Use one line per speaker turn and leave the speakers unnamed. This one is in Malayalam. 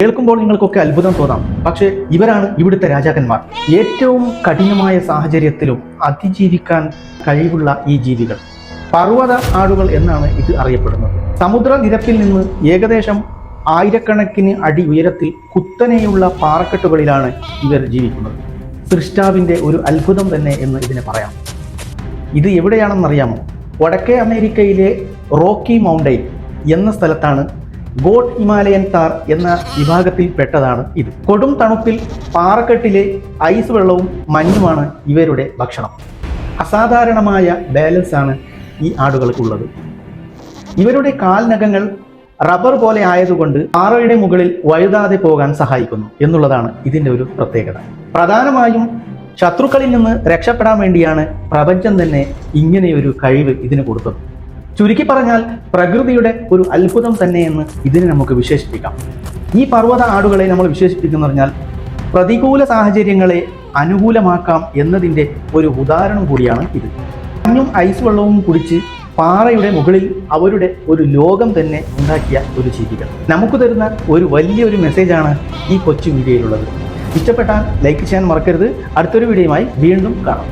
കേൾക്കുമ്പോൾ നിങ്ങൾക്കൊക്കെ അത്ഭുതം തോന്നാം, പക്ഷേ ഇവരാണ് ഇവിടുത്തെ രാജാക്കന്മാർ. ഏറ്റവും കഠിനമായ സാഹചര്യത്തിലും അതിജീവിക്കാൻ കഴിവുള്ള ഈ ജീവികൾ പർവ്വത ആടുകൾ എന്നാണ് ഇത് അറിയപ്പെടുന്നത്. സമുദ്രനിരപ്പിൽ നിന്ന് ഏകദേശം ആയിരക്കണക്കിന് അടി ഉയരത്തിൽ കുത്തനെയുള്ള പാറക്കെട്ടുകളിലാണ് ഇവർ ജീവിക്കുന്നത്. സൃഷ്ടാവിൻ്റെ ഒരു അത്ഭുതം തന്നെ എന്ന് ഇതിനെ പറയാം. ഇത് എവിടെയാണെന്നറിയാമോ? വടക്കേ അമേരിക്കയിലെ റോക്കി മൗണ്ടെയിൻ എന്ന സ്ഥലത്താണ് ഗോഡ് ഹിമാലയൻ താർ എന്ന വിഭാഗത്തിൽ പെട്ടതാണ് ഇത്. കൊടും തണുപ്പിൽ പാറക്കെട്ടിലെ ഐസ് വെള്ളവും മഞ്ഞുമാണ് ഇവരുടെ ഭക്ഷണം. അസാധാരണമായ ബാലൻസ് ആണ് ഈ ആടുകൾക്കുള്ളത്. ഇവരുടെ കാൽനഖങ്ങൾ റബ്ബർ പോലെ ആയതുകൊണ്ട് പാറയുടെ മുകളിൽ വഴുതാതെ പോകാൻ സഹായിക്കുന്നു എന്നുള്ളതാണ് ഇതിൻ്റെ ഒരു പ്രത്യേകത. പ്രധാനമായും ശത്രുക്കളിൽ നിന്ന് രക്ഷപ്പെടാൻ വേണ്ടിയാണ് പ്രപഞ്ചം തന്നെ ഇങ്ങനെയൊരു കഴിവ് ഇതിന് കൊടുത്തത്. ചുരുക്കി പറഞ്ഞാൽ പ്രകൃതിയുടെ ഒരു അത്ഭുതം തന്നെയെന്ന് ഇതിനെ നമുക്ക് വിശേഷിപ്പിക്കാം. ഈ പർവ്വത ആടുകളെ നമ്മൾ വിശേഷിപ്പിക്കുന്ന പറഞ്ഞാൽ പ്രതികൂല സാഹചര്യങ്ങളെ അനുകൂലമാക്കാം എന്നതിൻ്റെ ഒരു ഉദാഹരണം കൂടിയാണ് ഇത്. മഞ്ഞും ഐസ് വെള്ളവും കുടിച്ച് പാറയുടെ മുകളിൽ അവരുടെ ഒരു ലോകം തന്നെ ഉണ്ടാക്കിയ ഒരു ജീവികൾ നമുക്ക് തരുന്ന ഒരു വലിയൊരു മെസ്സേജാണ് ഈ കൊച്ചു വീഡിയോയിലുള്ളത്. ഇഷ്ടപ്പെട്ടാൽ ലൈക്ക് ചെയ്യാൻ മറക്കരുത്. അടുത്തൊരു വീഡിയോയുമായി വീണ്ടും കാണാം.